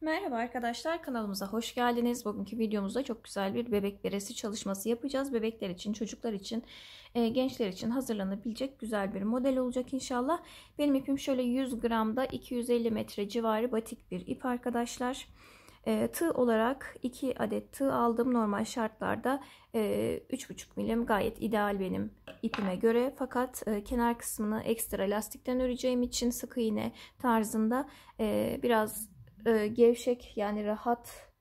Merhaba arkadaşlar, kanalımıza hoş geldiniz. Bugünkü videomuzda çok güzel bir bebek beresi çalışması yapacağız. Bebekler için, çocuklar için, gençler için hazırlanabilecek güzel bir model olacak inşallah. Benim ipim şöyle 100 gramda 250 metre civarı batik bir ip arkadaşlar. Tığ olarak 2 adet tığ aldım. Normal şartlarda 3,5 milim gayet ideal benim ipime göre. Fakat kenar kısmını ekstra lastikten öreceğim için sık iğne tarzında biraz gevşek, yani rahat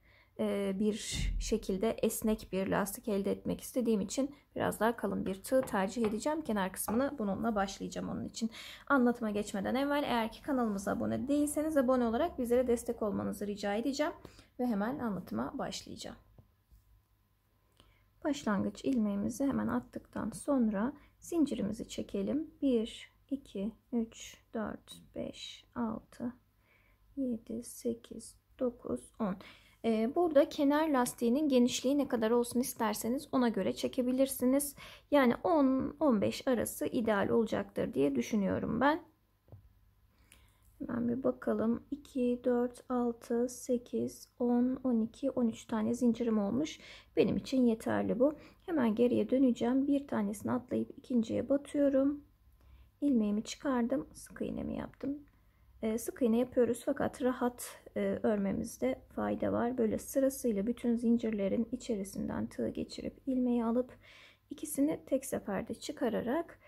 bir şekilde esnek bir lastik elde etmek istediğim için biraz daha kalın bir tığ tercih edeceğim. Kenar kısmını bununla başlayacağım onun için. Anlatıma geçmeden evvel, eğer ki kanalımıza abone değilseniz abone olarak bizlere destek olmanızı rica edeceğim ve hemen anlatıma başlayacağım. Başlangıç ilmeğimizi hemen attıktan sonra zincirimizi çekelim. 1 2 3 4 5 6 7 8 9 10. Burada kenar lastiğinin genişliği ne kadar olsun isterseniz ona göre çekebilirsiniz. Yani 10-15 arası ideal olacaktır diye düşünüyorum ben. Hemen bir bakalım. 2, 4, 6, 8, 10, 12, 13 tane zincirim olmuş. Benim için yeterli bu. Hemen geriye döneceğim. Bir tanesini atlayıp ikinciye batıyorum. İlmeğimi çıkardım. Sık iğnemi yaptım. Sık iğne yapıyoruz fakat rahat örmemizde fayda var. Böyle sırasıyla bütün zincirlerin içerisinden tığ geçirip ilmeği alıp ikisini tek seferde çıkararak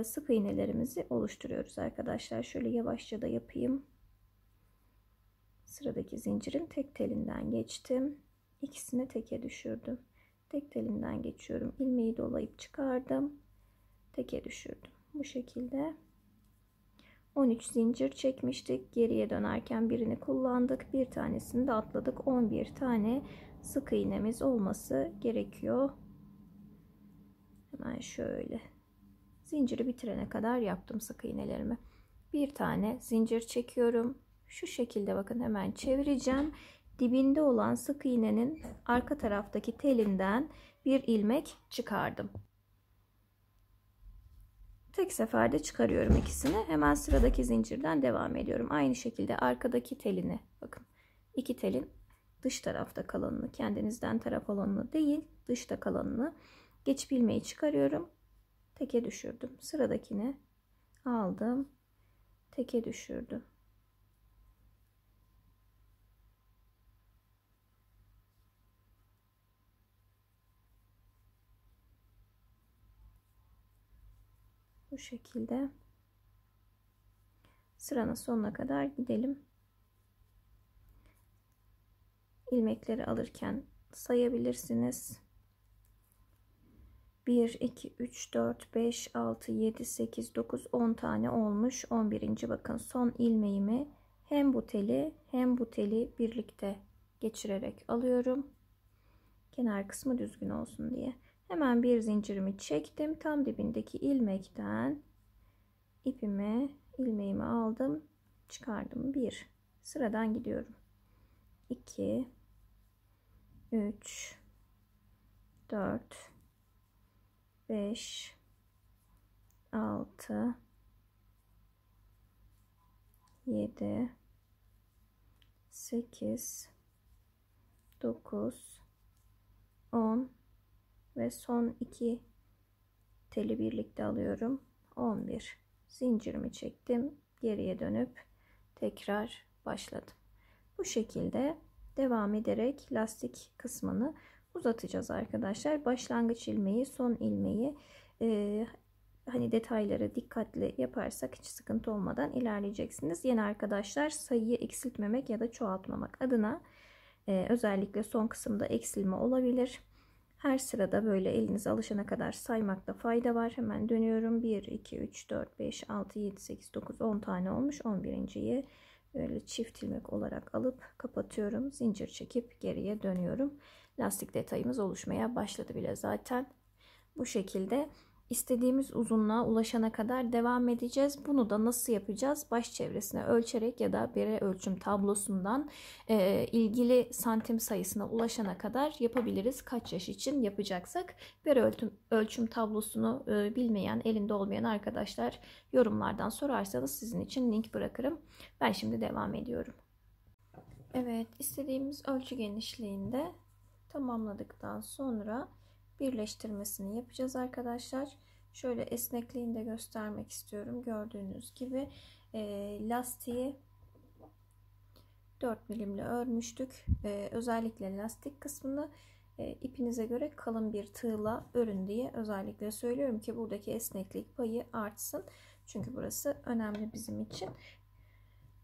sık iğnelerimizi oluşturuyoruz arkadaşlar. Şöyle yavaşça da yapayım. Sıradaki zincirin tek telinden geçtim. İkisini teke düşürdüm. Tek telinden geçiyorum. İlmeği dolayıp çıkardım. Teke düşürdüm. Bu şekilde 13 zincir çekmiştik. Geriye dönerken birini kullandık. Bir tanesini de atladık. 11 tane sık iğnemiz olması gerekiyor. Hemen şöyle zinciri bitirene kadar yaptım sık iğnelerimi. Bir tane zincir çekiyorum. Şu şekilde bakın, hemen çevireceğim. Dibinde olan sık iğnenin arka taraftaki telinden bir ilmek çıkardım. Tek seferde çıkarıyorum ikisini. Hemen sıradaki zincirden devam ediyorum. Aynı şekilde arkadaki telini, bakın, iki telin dış tarafta kalanını, kendinizden taraf olanını değil, dışta kalanını geçip ilmeği çıkarıyorum. Teke düşürdüm. Sıradakini aldım. Teke düşürdüm. Bu şekilde sıranın sonuna kadar gidelim. İlmekleri alırken sayabilirsiniz. 1 2 3 4 5 6 7 8 9 10 tane olmuş. 11. bakın, son ilmeğimi hem bu teli hem bu teli birlikte geçirerek alıyorum. Kenar kısmı düzgün olsun diye. Hemen bir zincirimi çektim. Tam dibindeki ilmekten ilmeğimi aldım, çıkardım. 1, sıradan gidiyorum. 2 3 4 5 6 7 8 9 10 ve son 2 teli birlikte alıyorum. 11 zincirimi çektim. Geriye dönüp tekrar başladım. Bu şekilde devam ederek lastik kısmını uzatacağız arkadaşlar. Başlangıç ilmeği, son ilmeği hani detayları dikkatli yaparsak hiç sıkıntı olmadan ilerleyeceksiniz. Yeni arkadaşlar, sayıyı eksiltmemek ya da çoğaltmamak adına özellikle son kısımda eksilme olabilir. Her sırada böyle eliniz alışana kadar saymakta fayda var. Hemen dönüyorum. 1 2 3 4 5 6 7 8 9 10 tane olmuş. 11.'yi böyle çift ilmek olarak alıp kapatıyorum. Zincir çekip geriye dönüyorum. Lastik detayımız oluşmaya başladı bile zaten. Bu şekilde istediğimiz uzunluğa ulaşana kadar devam edeceğiz. Bunu da nasıl yapacağız? Baş çevresine ölçerek ya da bere ölçüm tablosundan ilgili santim sayısına ulaşana kadar yapabiliriz. Kaç yaş için yapacaksak. Bere ölçüm tablosunu bilmeyen, elinde olmayan arkadaşlar yorumlardan sorarsanız sizin için link bırakırım. Ben şimdi devam ediyorum. Evet, istediğimiz ölçü genişliğinde tamamladıktan sonra birleştirmesini yapacağız arkadaşlar. Şöyle esnekliğini de göstermek istiyorum. Gördüğünüz gibi lastiği 4 milimle örmüştük. Özellikle lastik kısmını ipinize göre kalın bir tığla örün diye özellikle söylüyorum ki buradaki esneklik payı artsın. Çünkü burası önemli bizim için.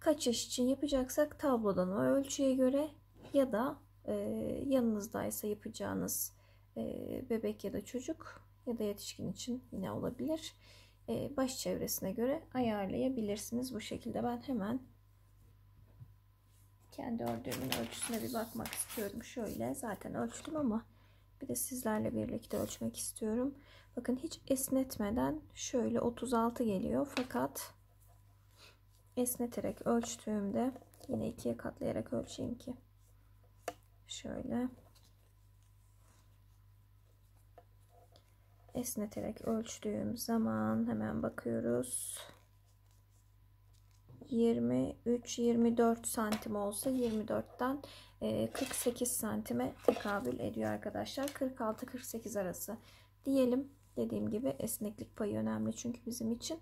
Kaç yaş için yapacaksak tablodan o ölçüye göre ya da yanınızdaysa yapacağınız bebek ya da çocuk ya da yetişkin için yine olabilir. Baş çevresine göre ayarlayabilirsiniz. Bu şekilde ben hemen kendi ördüğümün ölçüsüne bir bakmak istiyorum. Şöyle zaten ölçtüm ama bir de sizlerle birlikte ölçmek istiyorum. Bakın hiç esnetmeden şöyle 36 geliyor. Fakat esneterek ölçtüğümde yine ikiye katlayarak ölçeyim ki şöyle esneterek ölçtüğüm zaman hemen bakıyoruz. 23-24 santim olsa 24'ten 48 santime tekabül ediyor arkadaşlar. 46-48 arası diyelim. Dediğim gibi esneklik payı önemli çünkü bizim için.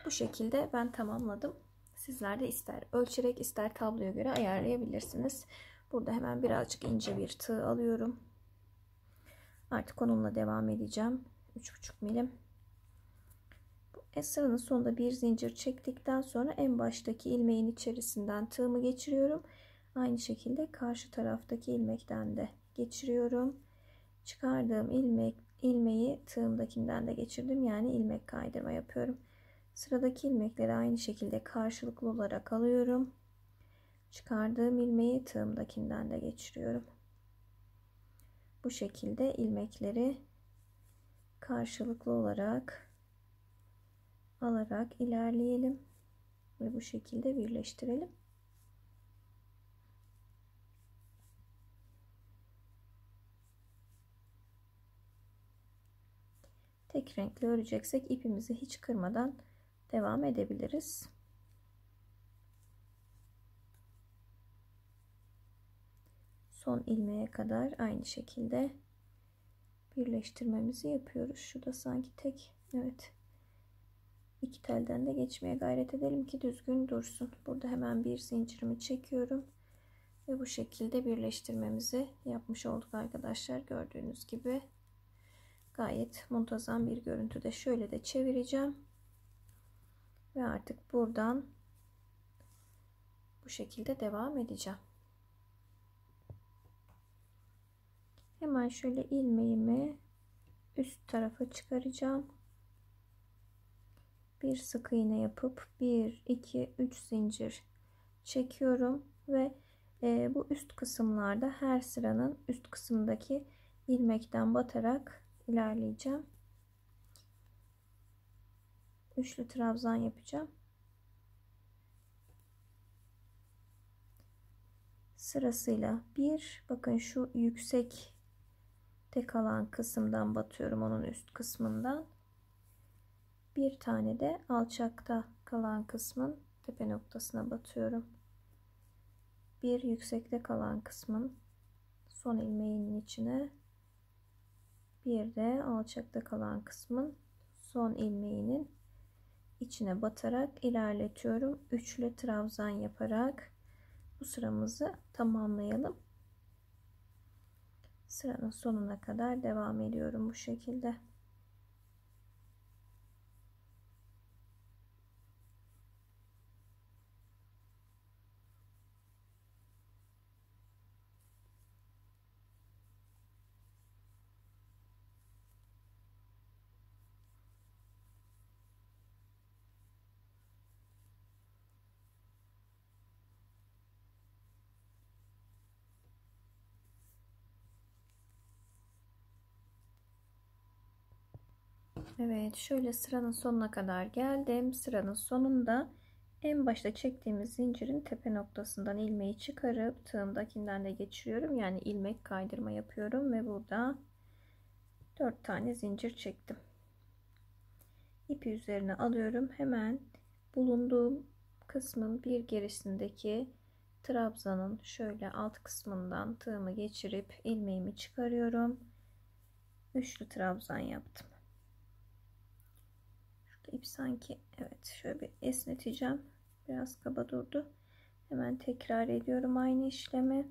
Bu şekilde ben tamamladım. Sizler de ister ölçerek ister tabloya göre ayarlayabilirsiniz. Burada hemen birazcık ince bir tığ alıyorum. Artık onunla devam edeceğim. 3,5 milim. Sıranın sonunda bir zincir çektikten sonra en baştaki ilmeğin içerisinden tığımı geçiriyorum. Aynı şekilde karşı taraftaki ilmekten de geçiriyorum. Çıkardığım ilmeği tığımdakinden de geçirdim. Yani ilmek kaydırma yapıyorum. Sıradaki ilmekleri aynı şekilde karşılıklı olarak alıyorum. Çıkardığım ilmeği tığımdakinden de geçiriyorum. Bu şekilde ilmekleri karşılıklı olarak alarak ilerleyelim ve bu şekilde birleştirelim. Tek renkli öreceksek ipimizi hiç kırmadan devam edebiliriz. Son ilmeğe kadar aynı şekilde birleştirmemizi yapıyoruz. Şu da sanki tek, evet. İki telden de geçmeye gayret edelim ki düzgün dursun. Burada hemen bir zincirimi çekiyorum ve bu şekilde birleştirmemizi yapmış olduk arkadaşlar. Gördüğünüz gibi gayet muntazam bir görüntüde. Şöyle de çevireceğim ve artık buradan bu şekilde devam edeceğim. Hemen şöyle ilmeğimi üst tarafa çıkaracağım. Bir sık iğne yapıp 1 2 3 zincir çekiyorum ve bu üst kısımlarda her sıranın üst kısmındaki ilmekten batarak ilerleyeceğim. Üçlü trabzan yapacağım. Sırasıyla bir, bakın şu yüksek kalan kısımdan batıyorum, onun üst kısmından. Bir tane de alçakta kalan kısmın tepe noktasına batıyorum. Bir yüksekte kalan kısmın son ilmeğinin içine, bir de alçakta kalan kısmın son ilmeğinin içine batarak ilerletiyorum. Üçlü trabzan yaparak bu sıramızı tamamlayalım. Sıranın sonuna kadar devam ediyorum bu şekilde. Evet, şöyle sıranın sonuna kadar geldim. Sıranın sonunda en başta çektiğimiz zincirin tepe noktasından ilmeği çıkarıp tığımdakinden de geçiriyorum. Yani ilmek kaydırma yapıyorum ve burada 4 tane zincir çektim. İpi üzerine alıyorum. Hemen bulunduğum kısmın bir gerisindeki trabzanın şöyle alt kısmından tığımı geçirip ilmeğimi çıkarıyorum. Üçlü trabzan yaptım. Şurada ip sanki, evet, şöyle bir esneteceğim. Biraz kaba durdu. Hemen tekrar ediyorum aynı işlemi.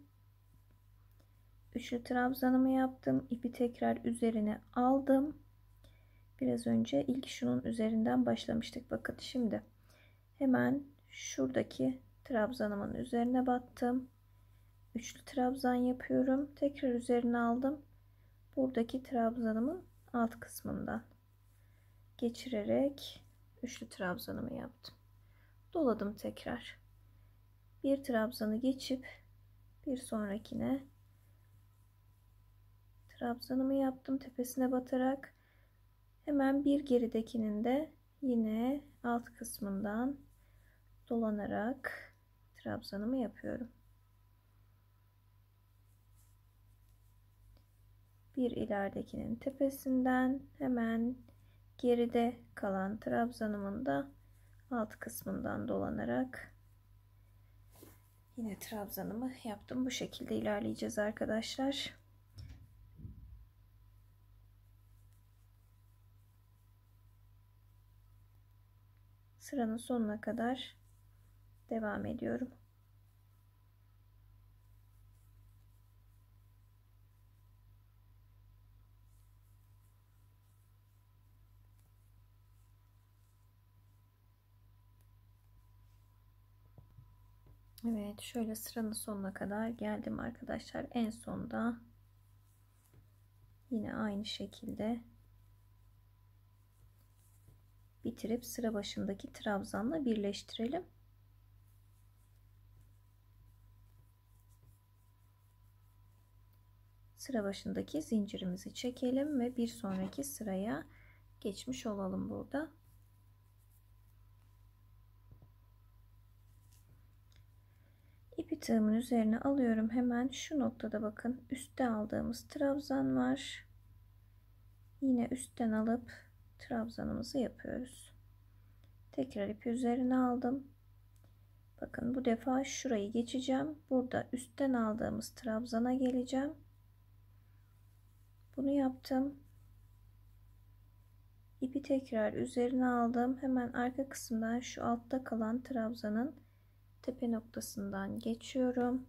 Üçlü trabzanımı yaptım. İpi tekrar üzerine aldım. Biraz önce ilk şunun üzerinden başlamıştık. Bakın şimdi hemen şuradaki trabzanımın üzerine battım. Üçlü trabzan yapıyorum. Tekrar üzerine aldım. Buradaki trabzanımın alt kısmından geçirerek üçlü trabzanımı yaptım. Doladım tekrar. Bir trabzanı geçip bir sonrakine trabzanımı yaptım. Tepesine batarak hemen bir geridekinin de yine alt kısmından dolanarak trabzanımı yapıyorum. Bir ileridekinin tepesinden hemen geride kalan trabzanımın da alt kısmından dolanarak yine trabzanımı yaptım. Bu şekilde ilerleyeceğiz arkadaşlar. Sıranın sonuna kadar devam ediyorum. Evet, şöyle sıranın sonuna kadar geldim arkadaşlar. En sonda yine aynı şekilde bitirip sıra başındaki trabzanla birleştirelim. Sıra başındaki zincirimizi çekelim ve bir sonraki sıraya geçmiş olalım burada. İpi tığımın üzerine alıyorum. Hemen şu noktada bakın üstte aldığımız trabzan var. Yine üstten alıp trabzanımızı yapıyoruz. Tekrar ipi üzerine aldım. Bakın bu defa şurayı geçeceğim. Burada üstten aldığımız trabzana geleceğim. Bunu yaptım. İpi tekrar üzerine aldım. Hemen arka kısımdan şu altta kalan trabzanın tepe noktasından geçiyorum.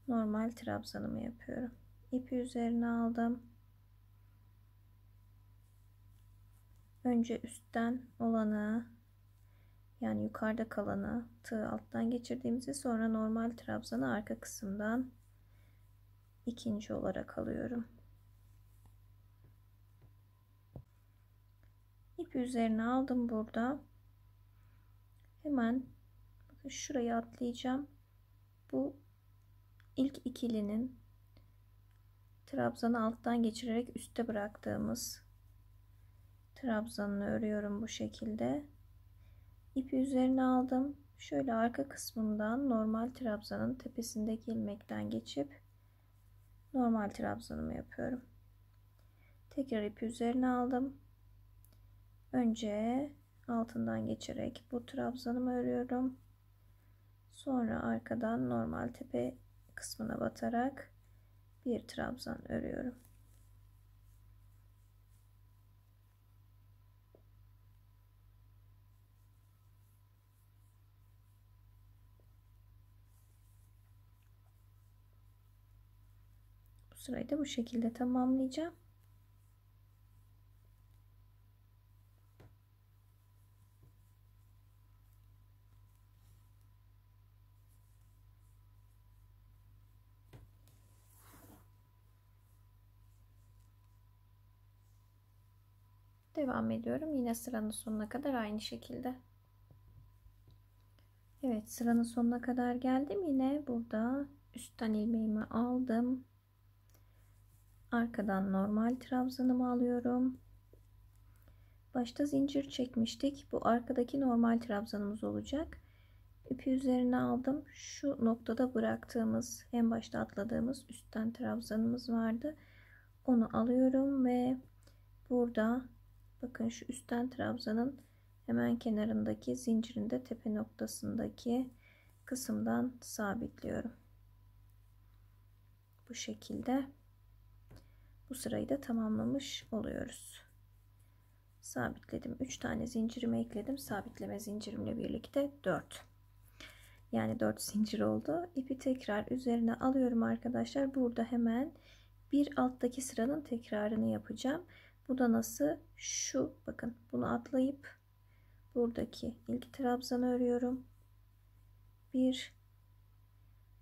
Normal trabzanımı yapıyorum. İpi üzerine aldım. Önce üstten olanı, yani yukarıda kalanı tığ alttan geçirdiğimizi, sonra normal trabzanı arka kısımdan ikinci olarak alıyorum. İpi üzerine aldım burada. Hemen bakın şurayı atlayacağım. Bu ilk ikilinin trabzanı alttan geçirerek üstte bıraktığımız trabzanını örüyorum bu şekilde. İpi üzerine aldım. Şöyle arka kısmından normal trabzanın tepesindeki ilmekten geçip normal trabzanımı yapıyorum. Tekrar ipi üzerine aldım. Önce altından geçerek bu trabzanımı örüyorum. Sonra arkadan normal tepe kısmına batarak bir trabzan örüyorum. Bu sırayı da bu şekilde tamamlayacağım. Devam ediyorum. Yine sıranın sonuna kadar aynı şekilde. Evet, sıranın sonuna kadar geldim. Yine burada üstten ilmeğimi aldım. Arkadan normal trabzanımı alıyorum. Başta zincir çekmiştik. Bu arkadaki normal trabzanımız olacak. İpi üzerine aldım. Şu noktada bıraktığımız, en başta atladığımız üstten trabzanımız vardı. Onu alıyorum ve burada bakın şu üstten trabzanın hemen kenarındaki zincirinde tepe noktasındaki kısımdan sabitliyorum. Bu şekilde bu sırayı da tamamlamış oluyoruz. Sabitledim. 3 tane zincirimi ekledim. Sabitleme zincirimle birlikte 4. Yani 4 zincir oldu. İpi tekrar üzerine alıyorum arkadaşlar. Burada hemen bir alttaki sıranın tekrarını yapacağım. Bu da nasıl? Şu bakın, bunu atlayıp buradaki ilk trabzanı örüyorum. 1,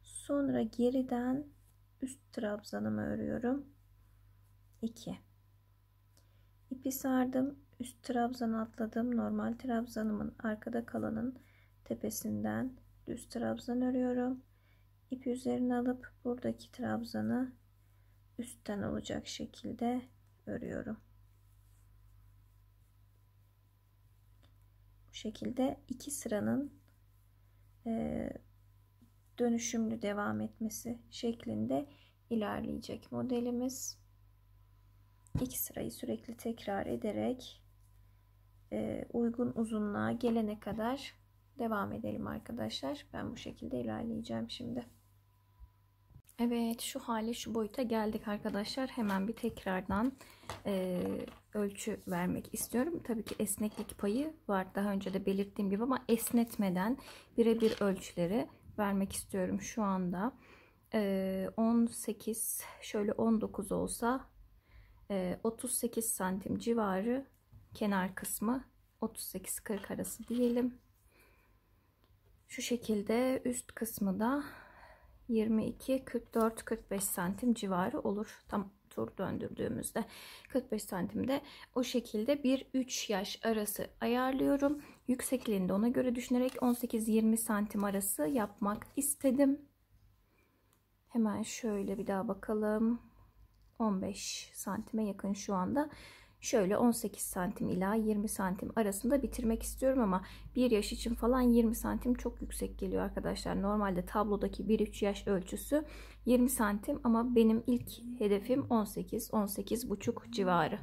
sonra geriden üst trabzanımı örüyorum. 2. İpi sardım. Üst trabzanı atladım. Normal trabzanımın arkada kalanın tepesinden düz trabzan örüyorum. İpi üzerine alıp buradaki trabzanı üstten olacak şekilde örüyorum. Bu şekilde iki sıranın dönüşümlü devam etmesi şeklinde ilerleyecek modelimiz. İki sırayı sürekli tekrar ederek uygun uzunluğa gelene kadar devam edelim arkadaşlar. Ben bu şekilde ilerleyeceğim şimdi. Evet, şu hale, şu boyuta geldik arkadaşlar. Hemen bir tekrardan ölçü vermek istiyorum. Tabii ki esneklik payı var, daha önce de belirttiğim gibi, ama esnetmeden birebir ölçüleri vermek istiyorum şu anda. 18, şöyle 19 olsa 38 santim civarı kenar kısmı, 38-40 arası diyelim. Şu şekilde üst kısmı da 22, 44, 45 santim civarı olur. Tam tur döndürdüğümüzde 45 santimde o şekilde 1-3 yaş arası ayarlıyorum. Yüksekliğini de ona göre düşünerek 18-20 santim arası yapmak istedim. Hemen şöyle bir daha bakalım. 15 santime yakın şu anda. Şöyle 18 santim ila 20 santim arasında bitirmek istiyorum, ama 1 yaş için falan 20 santim çok yüksek geliyor arkadaşlar. Normalde tablodaki 1-3 yaş ölçüsü 20 santim, ama benim ilk hedefim 18-18,5 civarı.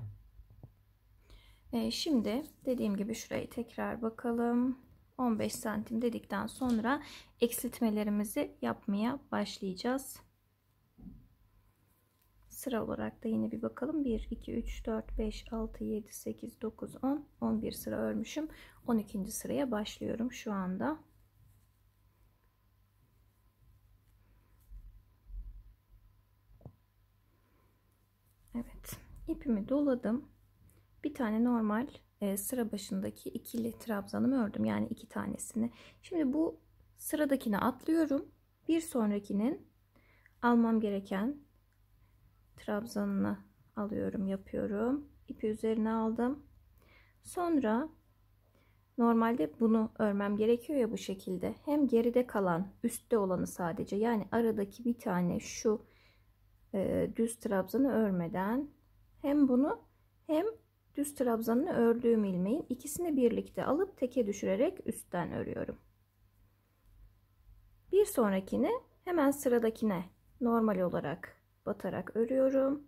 Şimdi dediğim gibi şurayı tekrar bakalım. 15 santim dedikten sonra eksiltmelerimizi yapmaya başlayacağız. Sıra olarak da yine bir bakalım. 1, 2, 3, 4, 5, 6, 7, 8, 9, 10, 11 sıra örmüşüm. 12. sıraya başlıyorum şu anda. Evet. İpimi doladım. Bir tane normal sıra başındaki ikili trabzanımı ördüm. Yani 2 tanesini. Şimdi bu sıradakine atlıyorum. Bir sonrakinin almam gereken trabzanını alıyorum, yapıyorum. İpi üzerine aldım. Sonra normalde bunu örmem gerekiyor ya, bu şekilde. Hem geride kalan, üstte olanı sadece, yani aradaki bir tane şu düz trabzanı örmeden hem bunu hem düz trabzanını ördüğüm ilmeğin ikisini birlikte alıp teke düşürerek üstten örüyorum. Bir sonrakini hemen sıradakine normal olarak batarak örüyorum.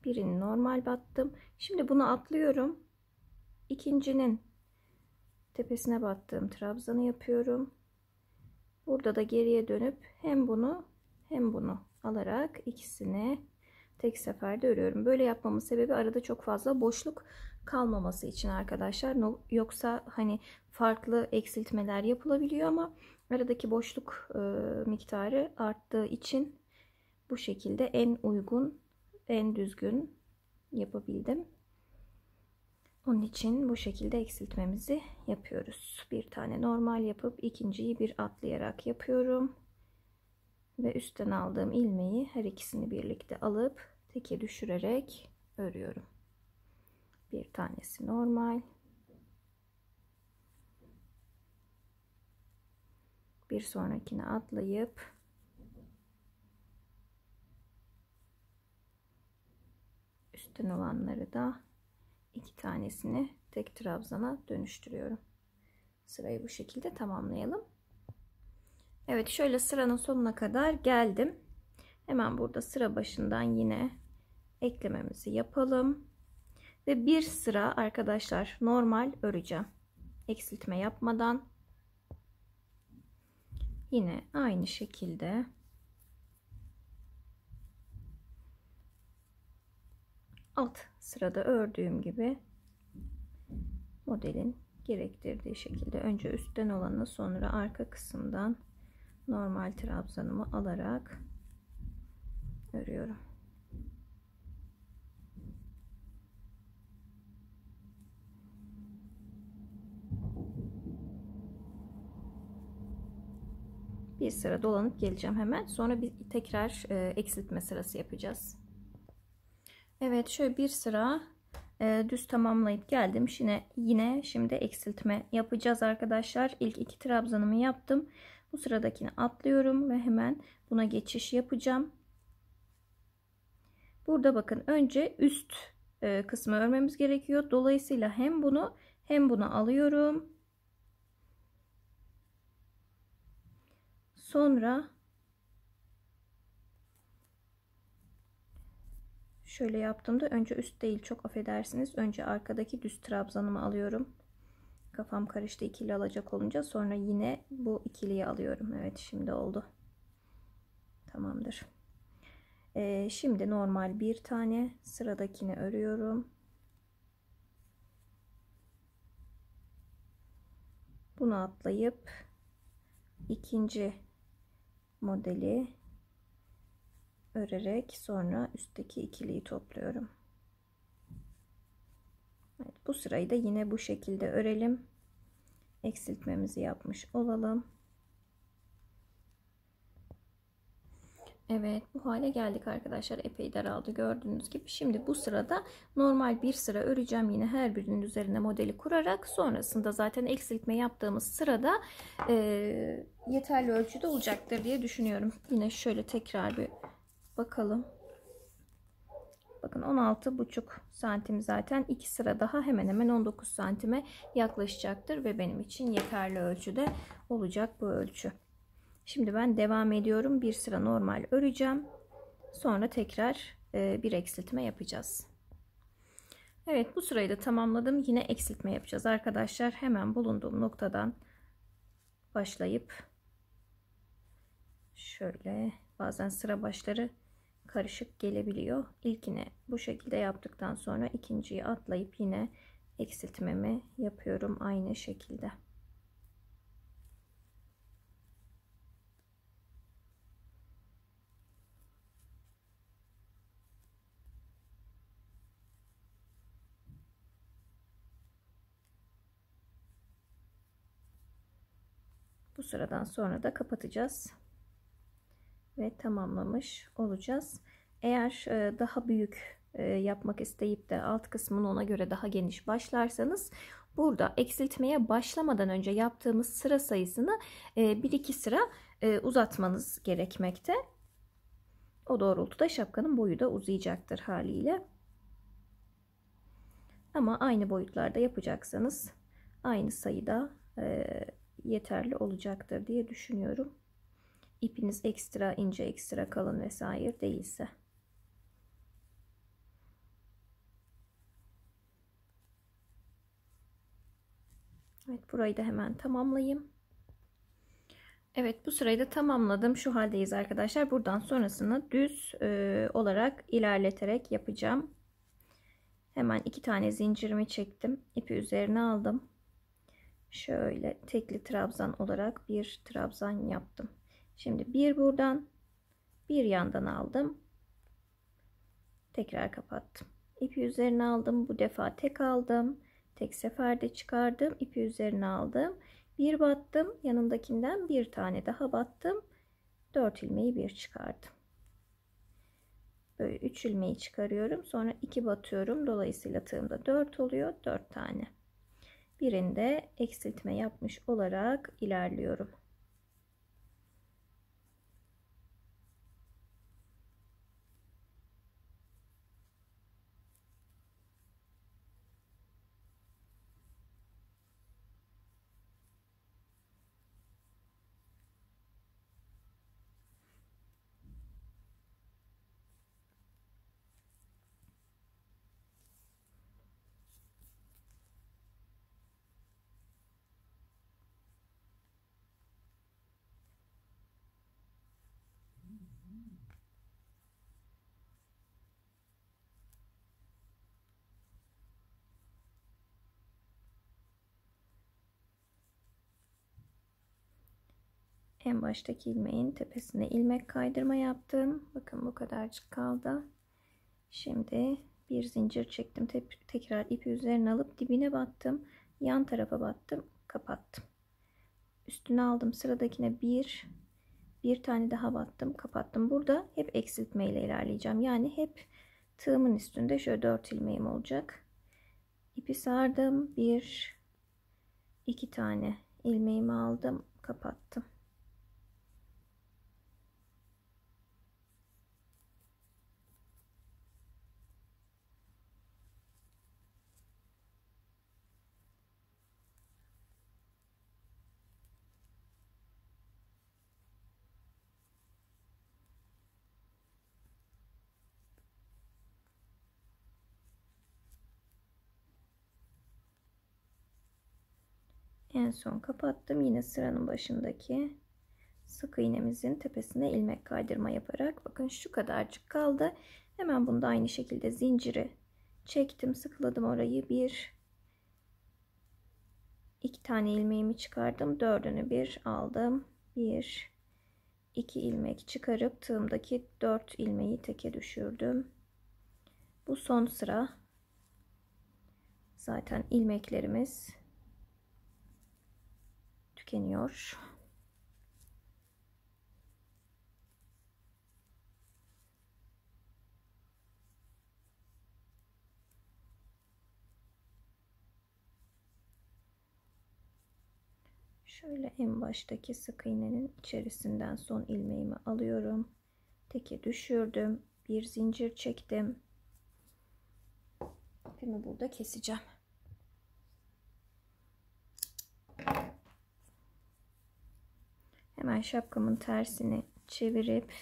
Birini normal battım. Şimdi bunu atlıyorum. İkincinin tepesine battığım trabzanı yapıyorum. Burada da geriye dönüp hem bunu hem bunu alarak ikisini tek seferde örüyorum. Böyle yapmamın sebebi arada çok fazla boşluk kalmaması için arkadaşlar. Yoksa hani farklı eksiltmeler yapılabiliyor, ama aradaki boşluk miktarı arttığı için bu şekilde en uygun, en düzgün yapabildim. Onun için bu şekilde eksiltmemizi yapıyoruz. Bir tane normal yapıp ikinciyi bir atlayarak yapıyorum. Ve üstten aldığım ilmeği her ikisini birlikte alıp teke düşürerek örüyorum. Bir tanesi normal. Bir sonrakine atlayıp üstten olanları da 2 tanesini tek trabzana dönüştürüyorum. Sırayı bu şekilde tamamlayalım. Evet, şöyle sıranın sonuna kadar geldim. Hemen burada sıra başından yine eklememizi yapalım ve bir sıra arkadaşlar normal öreceğim. Eksiltme yapmadan. Yine aynı şekilde alt sırada ördüğüm gibi modelin gerektirdiği şekilde önce üstten olanı, sonra arka kısımdan normal trabzanımı alarak örüyorum. Bir sıra dolanıp geleceğim hemen. Sonra bir tekrar eksiltme sırası yapacağız. Evet, şöyle bir sıra düz tamamlayıp geldim. Yine şimdi eksiltme yapacağız arkadaşlar. İlk iki trabzanımı yaptım. Bu sıradakini atlıyorum ve hemen buna geçiş yapacağım. Burada bakın önce üst kısmı örmemiz gerekiyor. Dolayısıyla hem bunu hem bunu alıyorum. Sonra şöyle yaptığımda önce üst değil, çok affedersiniz. Önce arkadaki düz trabzanımı alıyorum. Kafam karıştı ikili alacak olunca. Sonra yine bu ikiliyi alıyorum. Evet, şimdi oldu. Tamamdır. Şimdi normal bir tane sıradakini örüyorum. Bunu atlayıp ikinci modeli örerek sonra üstteki ikiliyi topluyorum. Evet, bu sırayı da yine bu şekilde örelim. Eksiltmemizi yapmış olalım. Evet, bu hale geldik arkadaşlar. Epey daraldı gördüğünüz gibi. Şimdi bu sırada normal bir sıra öreceğim. Yine her birinin üzerine modeli kurarak, sonrasında zaten eksiltme yaptığımız sırada yeterli ölçüde olacaktır diye düşünüyorum. Yine şöyle tekrar bir bakalım. Bakın 16,5 santim, zaten 2 sıra daha hemen hemen 19 santime yaklaşacaktır ve benim için yeterli ölçüde olacak bu ölçü. Şimdi ben devam ediyorum. Bir sıra normal öreceğim. Sonra tekrar bir eksiltme yapacağız. Evet, bu sırayı da tamamladım. Yine eksiltme yapacağız arkadaşlar. Hemen bulunduğum noktadan başlayıp şöyle, bazen sıra başları karışık gelebiliyor. İlkini bu şekilde yaptıktan sonra ikinciyi atlayıp yine eksiltmemi yapıyorum aynı şekilde. Bu sıradan sonra da kapatacağız ve tamamlamış olacağız. Eğer daha büyük yapmak isteyip de alt kısmını ona göre daha geniş başlarsanız, burada eksiltmeye başlamadan önce yaptığımız sıra sayısını 1-2 sıra uzatmanız gerekmekte. O doğrultuda şapkanın boyu da uzayacaktır haliyle. Ama aynı boyutlarda yapacaksanız aynı sayıda yeterli olacaktır diye düşünüyorum. İpiniz ekstra ince, ekstra kalın vesaire değilse. Evet, burayı da hemen tamamlayayım. Evet, bu sırayı da tamamladım. Şu haldeyiz arkadaşlar. Buradan sonrasını düz olarak ilerleterek yapacağım. Hemen 2 tane zincirimi çektim. İpi üzerine aldım. Şöyle tekli trabzan olarak bir trabzan yaptım. Şimdi bir buradan, bir yandan aldım. Tekrar kapattım. İpi üzerine aldım. Bu defa tek aldım. Tek seferde çıkardım. İpi üzerine aldım. Bir battım. Yanındakinden bir tane daha battım. 4 ilmeği bir çıkardım. Böyle 3 ilmeği çıkarıyorum. Sonra 2 batıyorum. Dolayısıyla tığımda 4 oluyor. 4 tane. Birinde eksiltme yapmış olarak ilerliyorum. En baştaki ilmeğin tepesine ilmek kaydırma yaptım. Bakın bu kadarcık kaldı. Şimdi bir zincir çektim. Tekrar ipi üzerine alıp dibine battım. Yan tarafa battım. Kapattım. Üstüne aldım. Sıradakine bir tane daha battım. Kapattım. Burada hep eksiltme ile ilerleyeceğim. Yani hep tığımın üstünde şöyle 4 ilmeğim olacak. İpi sardım. 2 tane ilmeğimi aldım. Kapattım. En son kapattım. Yine sıranın başındaki sık iğnemizin tepesine ilmek kaydırma yaparak, bakın şu kadarcık kaldı. Hemen bunu da aynı şekilde zinciri çektim, sıkıladım orayı. 2 tane ilmeğimi çıkardım. Dördünü bir aldım. 2 ilmek çıkarıp tığımdaki 4 ilmeği teke düşürdüm. Bu son sıra. Zaten ilmeklerimiz tükeniyor. Şöyle en baştaki sık iğnenin içerisinden son ilmeğimi alıyorum. Teke düşürdüm. Bir zincir çektim. İpimi burada keseceğim. Hemen şapkamın tersini çevirip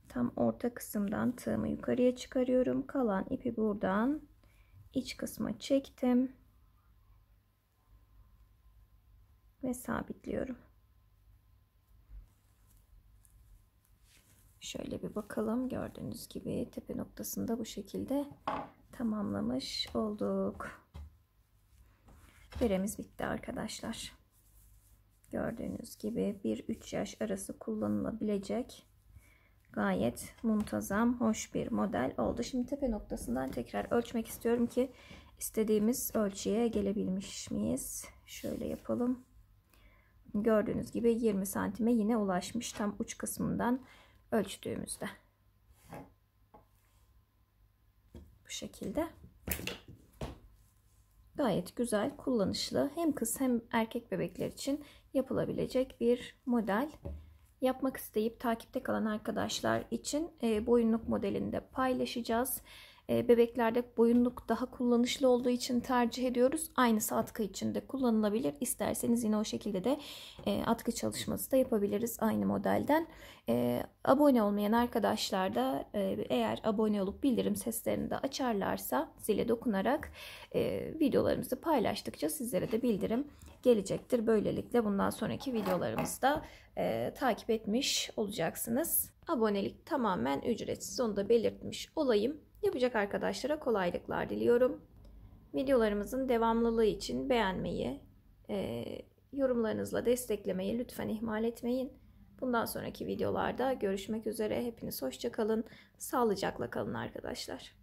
tam orta kısımdan tığımı yukarıya çıkarıyorum. Kalan ipi buradan iç kısma çektim ve sabitliyorum. Şöyle bir bakalım. Gördüğünüz gibi tepe noktasında bu şekilde tamamlamış olduk. Beremiz bitti arkadaşlar. Gördüğünüz gibi 1-3 yaş arası kullanılabilecek gayet muntazam, hoş bir model oldu. Şimdi tepe noktasından tekrar ölçmek istiyorum ki istediğimiz ölçüye gelebilmiş miyiz? Şöyle yapalım. Gördüğünüz gibi 20 santime yine ulaşmış tam uç kısmından ölçtüğümüzde. Bu şekilde. Gayet güzel, kullanışlı. Hem kız hem erkek bebekler için yapılabilecek bir model. Yapmak isteyip takipte kalan arkadaşlar için boyunluk modelini de paylaşacağız. Bebeklerde boyunluk daha kullanışlı olduğu için tercih ediyoruz. Aynısı atkı için de kullanılabilir. İsterseniz yine o şekilde de atkı çalışması da yapabiliriz aynı modelden. Abone olmayan arkadaşlar da eğer abone olup bildirim seslerini de açarlarsa zile dokunarak videolarımızı paylaştıkça sizlere de bildirim gelecektir. Böylelikle bundan sonraki videolarımızda takip etmiş olacaksınız. Abonelik tamamen ücretsiz, onu da belirtmiş olayım. Yapacak arkadaşlara kolaylıklar diliyorum. Videolarımızın devamlılığı için beğenmeyi, yorumlarınızla desteklemeyi lütfen ihmal etmeyin. Bundan sonraki videolarda görüşmek üzere. Hepiniz hoşça kalın, sağlıcakla kalın arkadaşlar.